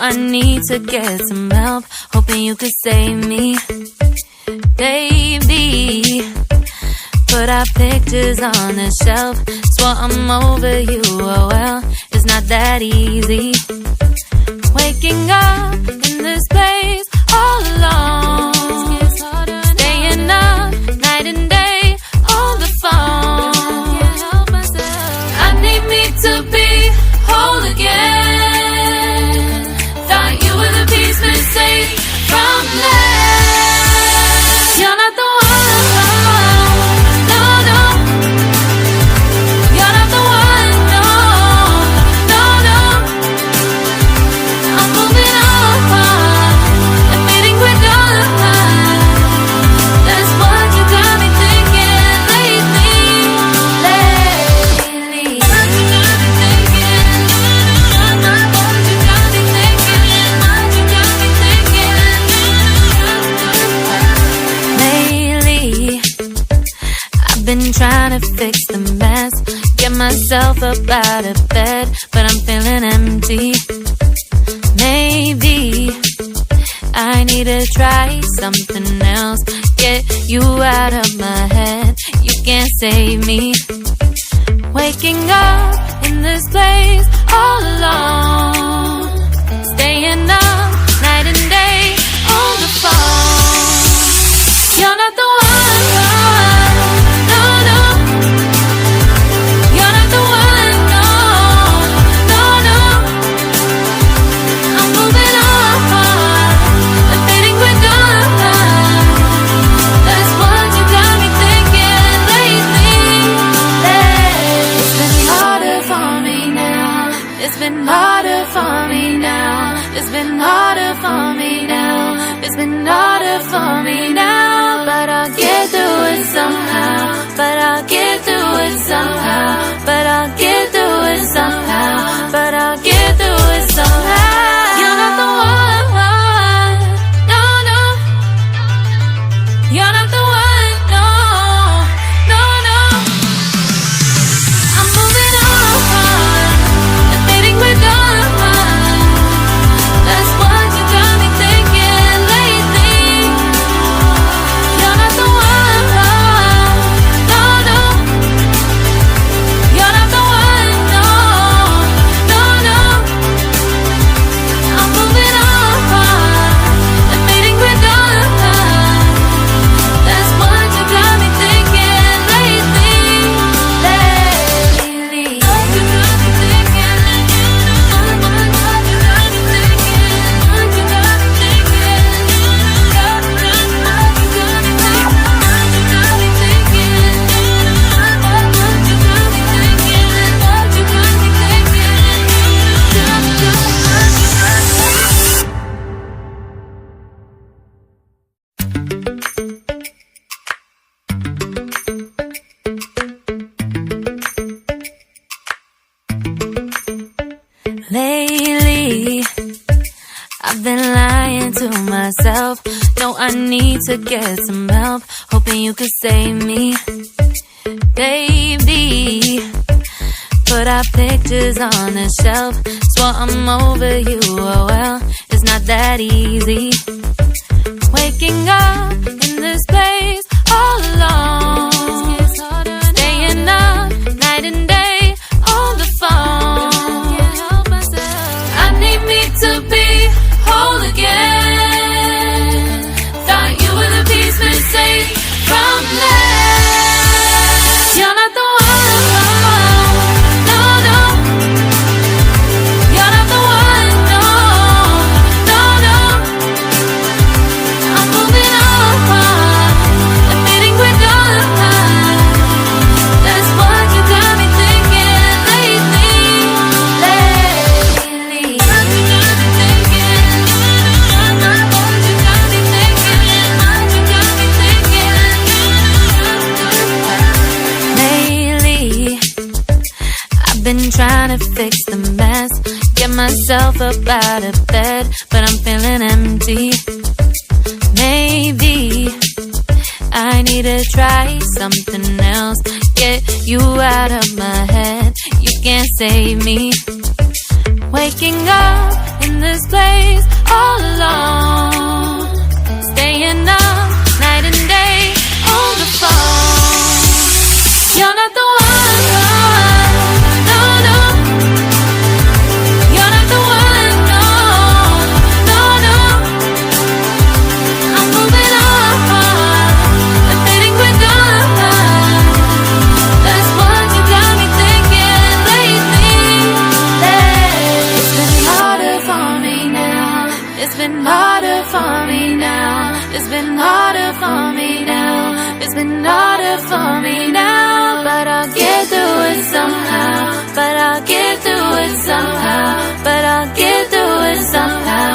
I need to get some help, hoping you could save me. Baby, put our pictures on the shelf. Swore I'm over you, oh well, it's not that easy. Waking up in this place all alone, staying up night and day on the phone. I need me to be whole again. Thought you were the piece missing from last. You're not the one, no, no. You're not the one, no, no, no. I'm moving on and meeting with done. That's what you got me thinking lately. What you got me thinking? What you got me thinking? What you got me thinking? Lately, I've been trying to fix the mess, get myself up out of bed, but I'm feeling empty. Maybe I need to try something else, get you out of my head. You can't save me. Waking up in this place all alone, staying up night and day on the phone. You're not the one, no, no. You're not the one, no, no, no. I'm moving on and fading with done. That's what you got me thinking lately. It's been harder for me now. It's been harder for me now. It's been harder for me now. It's been harder for me now. But I'll get through it somehow. But I'll get through it somehow. But I'll get through it somehow. But I'll get through it somehow. You're not the one, no, no. You're not the one, no, no, no. I'm moving on and fading with done. That's what you got me thinking lately. You're not the one, no, no. You're not the one, no, no, no. I'm moving on and fading with done. That's what you got me thinking lately. What you got me thinking? What you got me thinking? What you got me thinking? What you got me thinking? What you got me thinking? What you got me thinking? What you got me Lately, I've been lying to myself. No, I need to get some help, hoping you could save me. Baby, put our pictures on the shelf. Swore I'm over you, oh well, it's not that easy. Waking up in this place all alone, staying up night and day on the phone. I need me to be whole again. Thought you were the piece missing from last. You're not the one, no, no. You're not the one, no, no, no. I'm moving on and fading with done. That's what you got me thinking lately. What you got me thinking? What you got me thinking? What you got me thinking? Lately, I've been trying to fix the mess, get myself up out of bed, but I'm feeling empty. Maybe I need to try something else, get you out of my head. You can't save me. Waking up in this place It's been harder for me now. It's been harder for me now. It's been harder for me now. But I'll get through it somehow. But I'll get through it somehow. But I'll get through it somehow.